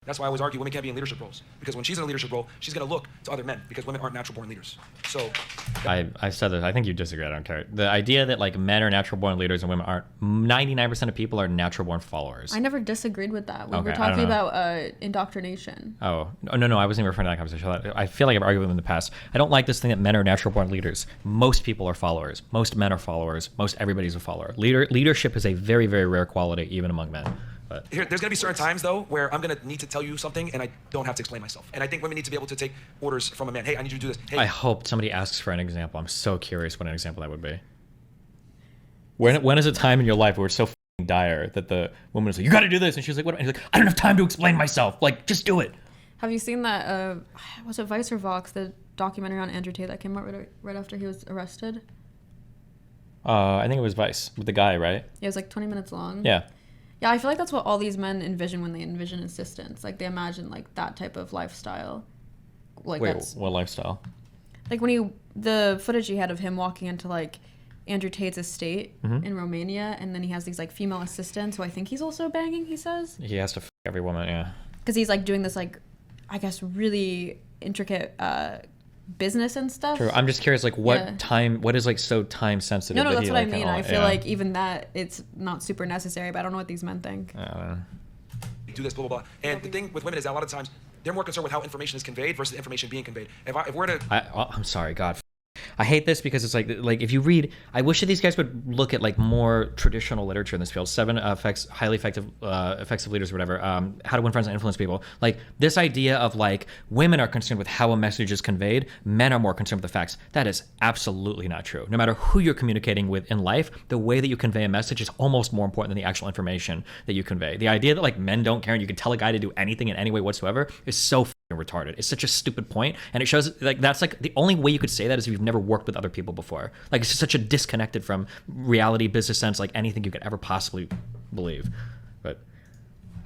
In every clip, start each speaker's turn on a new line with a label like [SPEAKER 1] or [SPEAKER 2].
[SPEAKER 1] That's why I always argue women can't be in leadership roles, because when she's in a leadership role, she's going to look to other men, because women aren't natural born leaders. So
[SPEAKER 2] I said that. I think you disagree. I don't care. The idea that like men are natural born leaders and women aren't. 99% of people are natural born followers.
[SPEAKER 3] I never disagreed with that. We
[SPEAKER 2] Okay,
[SPEAKER 3] were talking about indoctrination.
[SPEAKER 2] Oh, no, I wasn't even referring to that conversation. I feel like I've argued with them in the past. I don't like this thing that men are natural born leaders. Most people are followers. Most men are followers. Most everybody's a follower. Leadership is a very, very rare quality, even among men. But
[SPEAKER 1] there's going to be certain times, though, where I'm going to need to tell you something and I don't have to explain myself. And I think women need to be able to take orders from a man. Hey, I need you to do this. Hey.
[SPEAKER 2] I hope somebody asks for an example. I'm so curious what an example that would be. When is a time in your life where it's so f***ing dire that the woman is like, you got to do this? And she's like, what? And he's like, I don't have time to explain myself. Like, just do it.
[SPEAKER 3] Have you seen that, was it Vice or Vox, the documentary on Andrew Tate that came out right after he was arrested?
[SPEAKER 2] I think it was Vice with the guy, right?
[SPEAKER 3] Yeah, it was like 20 minutes long.
[SPEAKER 2] Yeah.
[SPEAKER 3] Yeah, I feel like that's what all these men envision when they envision assistants. Like, they imagine, like, that type of lifestyle. Like,
[SPEAKER 2] Wait, what lifestyle?
[SPEAKER 3] Like, the footage he had of him walking into, like, Andrew Tate's estate in Romania, and then he has these, like, female assistants who I think he's also banging, he says.
[SPEAKER 2] He has to f*** every woman, yeah.
[SPEAKER 3] Because he's, like, doing this, like, I guess, really intricate business and stuff.
[SPEAKER 2] True. I'm just curious, like, what is like so time sensitive?
[SPEAKER 3] No, that's what I mean. I feel like even that, it's not super necessary, but I don't know what these men think.
[SPEAKER 1] Do this, blah, blah, blah. And the thing with women is that a lot of times they're more concerned with how information is conveyed versus information being conveyed. If we're to...
[SPEAKER 2] I'm sorry, God. I hate this because it's like if you read, I wish that these guys would look at like more traditional literature in this field. 7 highly effective leaders or whatever. How to win friends and influence people. Like this idea of like women are concerned with how a message is conveyed, men are more concerned with the facts. That is absolutely not true. No matter who you're communicating with in life, the way that you convey a message is almost more important than the actual information that you convey. The idea that like men don't care and you can tell a guy to do anything in any way whatsoever is so retarded. It's such a stupid point, and it shows like that's like the only way you could say that is if you've never worked with other people before. Like it's just such a disconnected from reality, business sense, like anything you could ever possibly believe. But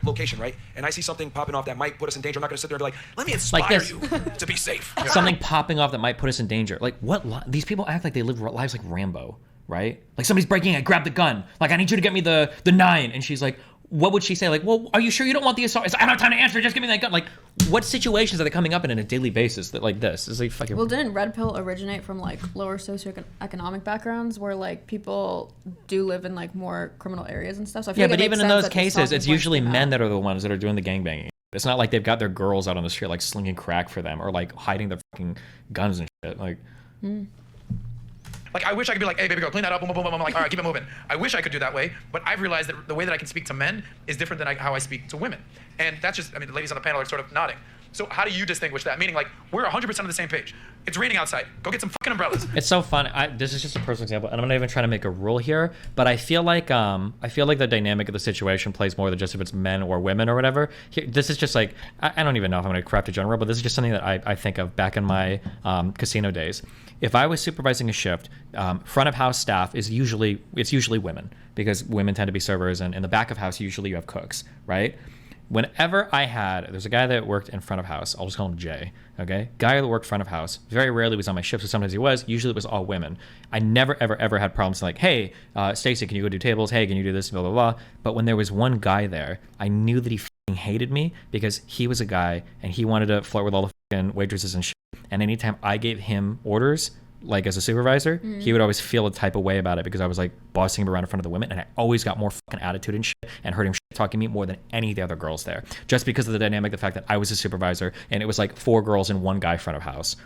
[SPEAKER 1] location, right? And I see something popping off that might put us in danger. I'm not going to sit there and be like, let me inspire you to be safe.
[SPEAKER 2] Something popping off that might put us in danger. Like what? These people act like they live lives like Rambo, right? Like somebody's breaking in, grab the gun. Like I need you to get me the 9, and she's like, what would she say? Like, well, are you sure you don't want the assault? I don't have time to answer. Just give me that gun. Like, what situations are they coming up in on a daily basis that like this is like fucking?
[SPEAKER 3] Well, didn't Redpill originate from like lower socioeconomic backgrounds where like people do live in like more criminal areas and stuff? So I feel
[SPEAKER 2] but even in those cases, it's usually men that are the ones that are doing the gangbanging. It's not like they've got their girls out on the street like slinging crack for them or like hiding their fucking guns and shit. Like.
[SPEAKER 1] Like, I wish I could be like, hey, baby girl, clean that up, boom, boom, boom, boom. I'm like, all right, keep it moving. I wish I could do that way, but I've realized that the way that I can speak to men is different than how I speak to women. And that's just, I mean, the ladies on the panel are sort of nodding. So how do you distinguish that? Meaning, like, we're 100% on the same page. It's raining outside. Go get some fucking umbrellas.
[SPEAKER 2] It's so fun. This is just a personal example, and I'm not even trying to make a rule here, but I feel like the dynamic of the situation plays more than just if it's men or women or whatever. This is just like, I don't even know if I'm going to craft a general, but this is just something that I think of back in my casino days. If I was supervising a shift, front of house staff is usually women because women tend to be servers, and in the back of house usually you have cooks, right? Whenever there's a guy that worked in front of house, I'll just call him Jay, okay? Guy that worked front of house, very rarely was on my shift, so sometimes he was, usually it was all women. I never, ever, ever had problems like, hey, Stacy, can you go do tables? Hey, can you do this? Blah, blah, blah. But when there was one guy there, I knew that he f***ing hated me because he was a guy and he wanted to flirt with all the f***ing waitresses and shit. And anytime I gave him orders, like as a supervisor, he would always feel a type of way about it because I was like bossing him around in front of the women, and I always got more fucking attitude and shit and heard him talking to me more than any of the other girls there, just because of the dynamic, the fact that I was a supervisor and it was like 4 girls and 1 guy front of house.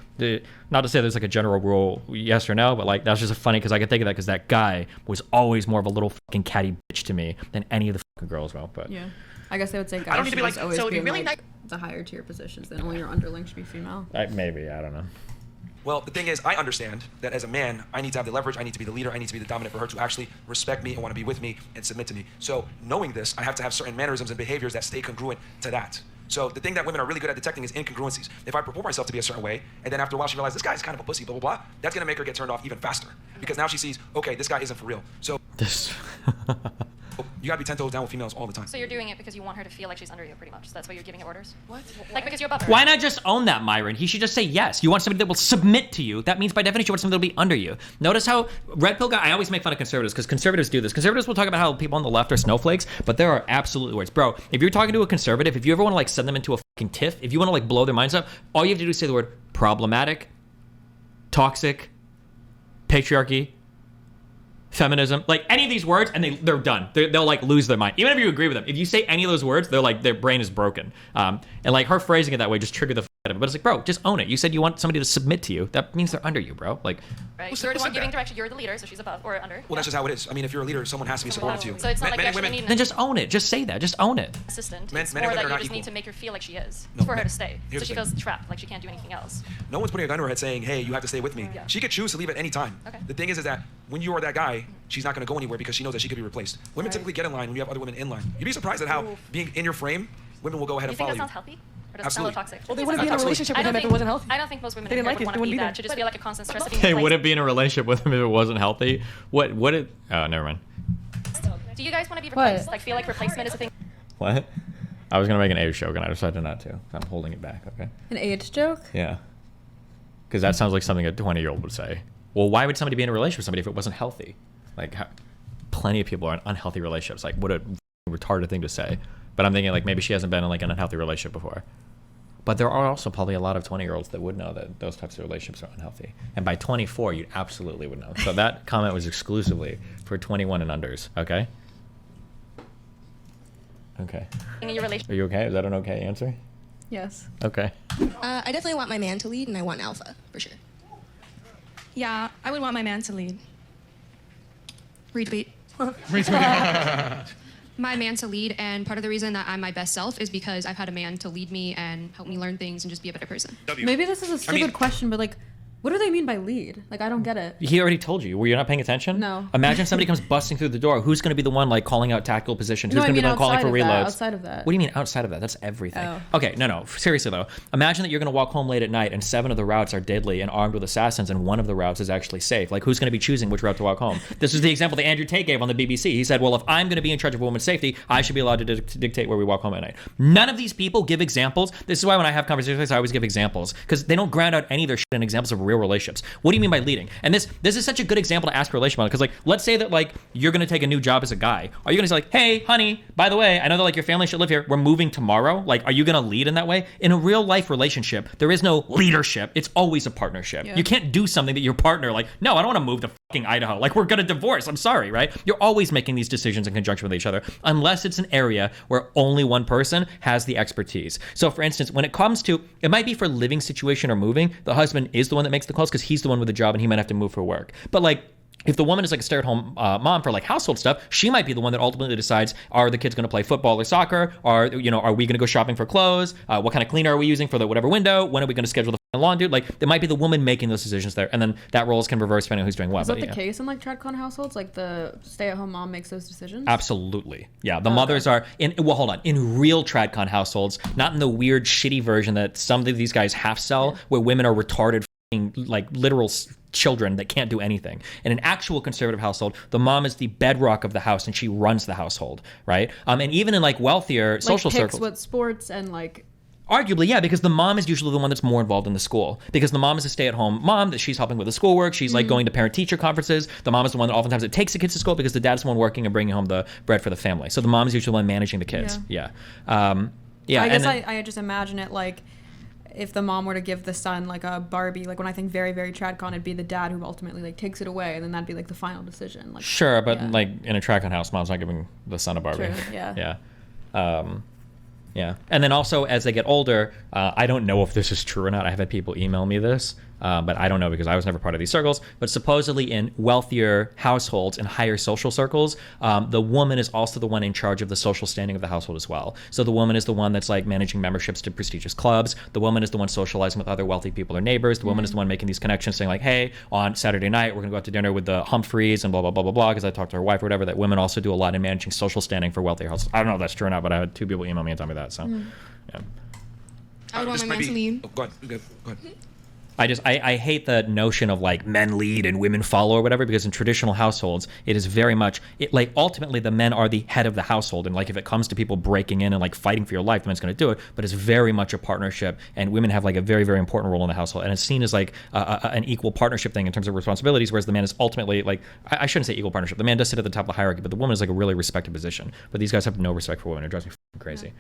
[SPEAKER 2] Not to say there's like a general rule, yes or no, but like that's just funny because I could think of that because that guy was always more of a little fucking catty bitch to me than any of the fucking girls will. But
[SPEAKER 3] yeah, I guess they would say guys.
[SPEAKER 1] I don't need to be like,
[SPEAKER 3] always
[SPEAKER 1] so it'd be really
[SPEAKER 3] like the higher tier positions, then only your underling should be female.
[SPEAKER 2] Maybe, I don't know.
[SPEAKER 1] Well, the thing is, I understand that as a man, I need to have the leverage, I need to be the leader, I need to be the dominant for her to actually respect me and want to be with me and submit to me. So knowing this, I have to have certain mannerisms and behaviors that stay congruent to that. So the thing that women are really good at detecting is incongruencies. If I purport myself to be a certain way, and then after a while she realizes this guy's kind of a pussy, blah, blah, blah, that's going to make her get turned off even faster. Because now she sees, okay, this guy isn't for real. So
[SPEAKER 2] this
[SPEAKER 1] You gotta be 10 toes down with females all the time.
[SPEAKER 4] So you're doing it because you want her to feel like she's under you, pretty much. So that's why you're giving her orders. What? Like because you're above her.
[SPEAKER 2] Why not just own that, Myron? He should just say yes. You want somebody that will submit to you. That means by definition you want somebody that will be under you. Notice how Red Pill guy. I always make fun of conservatives because conservatives do this. Conservatives will talk about how people on the left are snowflakes, but there are absolutely words, bro. If you're talking to a conservative, if you ever want to like send them into a fucking tiff, if you want to like blow their minds up, all you have to do is say the word problematic, toxic, patriarchy, feminism, like any of these words, and they're done. They'll like lose their mind. Even if you agree with them, if you say any of those words, they're like their brain is broken. And like her phrasing it that way just triggered the out of it. But it's like, bro, just own it. You said you want somebody to submit to you. That means they're under you, bro. Like,
[SPEAKER 4] right. You're the one giving direction. You're the leader, so she's above or under.
[SPEAKER 1] Well, that's just how it is. I mean, if you're a leader, someone has to be subordinate to you.
[SPEAKER 4] So it's not like you actually need
[SPEAKER 2] then just own it. Just say that. Just own it.
[SPEAKER 4] Assistant.
[SPEAKER 1] Men
[SPEAKER 4] It's
[SPEAKER 1] and
[SPEAKER 4] more
[SPEAKER 1] women
[SPEAKER 4] that
[SPEAKER 1] are
[SPEAKER 4] you
[SPEAKER 1] not
[SPEAKER 4] just need
[SPEAKER 1] equal.
[SPEAKER 4] to make her feel like she is.
[SPEAKER 1] No,
[SPEAKER 4] for her
[SPEAKER 1] men-
[SPEAKER 4] to stay.
[SPEAKER 1] here's
[SPEAKER 4] So she
[SPEAKER 1] the thing.
[SPEAKER 4] feels trapped, like she can't do anything else.
[SPEAKER 1] No one's putting a gun to her head saying, hey, you have to stay with me.
[SPEAKER 4] Yeah.
[SPEAKER 1] She could choose to leave at any time.
[SPEAKER 4] Okay.
[SPEAKER 1] The thing is that when you are that guy, she's not going to go anywhere because she knows that she could be replaced. Women
[SPEAKER 3] Right.
[SPEAKER 1] typically get in line when you have other women in line. You'd be surprised at how being in your frame, women will go ahead
[SPEAKER 4] Do you
[SPEAKER 1] and
[SPEAKER 4] think
[SPEAKER 1] follow
[SPEAKER 4] that
[SPEAKER 1] you.
[SPEAKER 4] sounds healthy? Or does
[SPEAKER 1] Absolutely.
[SPEAKER 4] it sound toxic?
[SPEAKER 5] Well, they wouldn't be in a
[SPEAKER 1] Absolutely.
[SPEAKER 5] relationship with him if it wasn't healthy.
[SPEAKER 4] I don't think most women
[SPEAKER 5] They didn't like
[SPEAKER 4] would
[SPEAKER 5] it,
[SPEAKER 4] want
[SPEAKER 5] they
[SPEAKER 4] to
[SPEAKER 5] wouldn't
[SPEAKER 4] be
[SPEAKER 5] be
[SPEAKER 4] that.
[SPEAKER 5] there.
[SPEAKER 4] To just feel like a constant stress of being
[SPEAKER 2] Hey,
[SPEAKER 4] replaced.
[SPEAKER 2] wouldn't be in a relationship with him if it wasn't healthy? What would it? Oh, never mind.
[SPEAKER 4] Do you guys want to be
[SPEAKER 3] What?
[SPEAKER 4] replaced? Like feel like replacement is a thing?
[SPEAKER 2] What? I was gonna make an age joke and I decided not to. I'm holding it back. Okay.
[SPEAKER 3] An age joke?
[SPEAKER 2] Yeah. Because that sounds like something a 20-year-old would say. Well, why would somebody be in a relationship with somebody if it wasn't healthy? Like, plenty of people are in unhealthy relationships. Like, what a retarded thing to say. But I'm thinking like maybe she hasn't been in like an unhealthy relationship before. But there are also probably a lot of 20-year-olds that would know that those types of relationships are unhealthy. And by 24, you absolutely would know. So that comment was exclusively for 21 and unders. Okay. Okay.
[SPEAKER 4] In your relationship.
[SPEAKER 2] Are you okay? Is that an okay answer?
[SPEAKER 3] Yes.
[SPEAKER 2] Okay.
[SPEAKER 6] I definitely want my man to lead, and I want alpha, for sure.
[SPEAKER 5] Yeah, I would want my man to lead.
[SPEAKER 7] Retweet. My man to lead, and part of the reason that I'm my best self is because I've had a man to lead me and help me learn things and just be a better person.
[SPEAKER 3] Maybe this is a stupid question, but like, what do they mean by lead? Like, I don't get it.
[SPEAKER 2] He already told you. Were you not paying attention?
[SPEAKER 3] No.
[SPEAKER 2] Imagine somebody comes busting through the door. Who's going to be the one like calling out tactical positions?
[SPEAKER 3] No,
[SPEAKER 2] Who's
[SPEAKER 3] I
[SPEAKER 2] going to
[SPEAKER 3] mean
[SPEAKER 2] be the one calling for reloads?
[SPEAKER 3] outside of that.
[SPEAKER 2] What do you mean outside of that? That's everything.
[SPEAKER 3] Oh.
[SPEAKER 2] Okay, no. Seriously though, imagine that you're going to walk home late at night and 7 of the routes are deadly and armed with assassins, and 1 of the routes is actually safe. Like, who's going to be choosing which route to walk home? This is the example that Andrew Tate gave on the BBC. He said, well, if I'm going to be in charge of women's safety, I should be allowed to dictate where we walk home at night. None of these people give examples. This is why when I have conversations, I always give examples, because they don't ground out any of their shit in examples of real relationships. What do you mean by leading? And this is such a good example to ask a relationship on, because like, let's say that like you're going to take a new job as a guy. Are you going to say like, hey, honey, by the way, I know that like your family should live here. We're moving tomorrow. Like, are you going to lead in that way? In a real life relationship, there is no leadership. It's always a partnership.
[SPEAKER 3] Yeah.
[SPEAKER 2] You can't do something that your partner like, no, I don't want to move to fucking Idaho. Like, we're going to divorce. I'm sorry, right? You're always making these decisions in conjunction with each other, unless it's an area where only one person has the expertise. So for instance, when it comes to, it might be for living situation or moving, the husband is the one that makes the calls because he's the one with the job and he might have to move for work. But like, if the woman is like a stay-at-home mom for like household stuff, she might be the one that ultimately decides, are the kids going to play football or soccer? Are we going to go shopping for clothes? What kind of cleaner are we using for the whatever window? When are we going to schedule the lawn, dude? Like, it might be the woman making those decisions there, and then that roles can reverse depending on who's doing what.
[SPEAKER 3] Is that
[SPEAKER 2] But,
[SPEAKER 3] the
[SPEAKER 2] yeah.
[SPEAKER 3] case in like tradcon households? Like the stay-at-home mom makes those decisions?
[SPEAKER 2] Absolutely. Yeah. The mothers are in real tradcon households, not in the weird, shitty version that some of these guys half sell, where women are retarded, like literal children that can't do anything. In an actual conservative household, the mom is the bedrock of the house and she runs the household, right? And even in like wealthier
[SPEAKER 3] like
[SPEAKER 2] social
[SPEAKER 3] picks
[SPEAKER 2] circles.
[SPEAKER 3] what sports and like.
[SPEAKER 2] Arguably, yeah, because the mom is usually the one that's more involved in the school. Because the mom is a stay-at-home mom, that she's helping with the schoolwork. She's like going to parent-teacher conferences. The mom is the one that oftentimes that takes the kids to school because the dad's the one working and bringing home the bread for the family. So the mom is usually the one managing the kids. Yeah. Yeah.
[SPEAKER 3] I guess
[SPEAKER 2] then,
[SPEAKER 3] I just imagine it like if the mom were to give the son like a Barbie, like when I think very, very tradcon, it'd be the dad who ultimately like takes it away, and then that'd be like the final decision. Like,
[SPEAKER 2] sure, but
[SPEAKER 3] yeah.
[SPEAKER 2] like in a tradcon house, mom's not giving the son a Barbie.
[SPEAKER 3] True, yeah.
[SPEAKER 2] Yeah. Yeah. And then also as they get older, I don't know if this is true or not. I have had people email me this, but I don't know because I was never part of these circles. But supposedly in wealthier households and higher social circles, the woman is also the one in charge of the social standing of the household as well. So the woman is the one that's like managing memberships to prestigious clubs. The woman is the one socializing with other wealthy people or neighbors. The woman is the one making these connections, saying like, hey, on Saturday night, we're going to go out to dinner with the Humphreys and blah, blah, blah, blah, blah, because I talked to her wife or whatever, that women also do a lot in managing social standing for wealthier households. I don't know if that's true or not, but I had 2 people email me and tell me that. So, yeah.
[SPEAKER 7] I would want
[SPEAKER 1] This
[SPEAKER 7] my
[SPEAKER 1] might
[SPEAKER 7] man to
[SPEAKER 1] be-
[SPEAKER 7] lead.
[SPEAKER 1] Oh, go ahead. Go ahead.
[SPEAKER 2] I hate the notion of like men lead and women follow or whatever, because in traditional households it is very much like ultimately the men are the head of the household, and like if it comes to people breaking in and like fighting for your life, the man's going to do it, but it's very much a partnership, and women have like a very, very important role in the household, and it's seen as like an equal partnership thing in terms of responsibilities, whereas the man is ultimately like, I shouldn't say equal partnership, the man does sit at the top of the hierarchy, but the woman is like a really respected position, but these guys have no respect for women. It drives me crazy.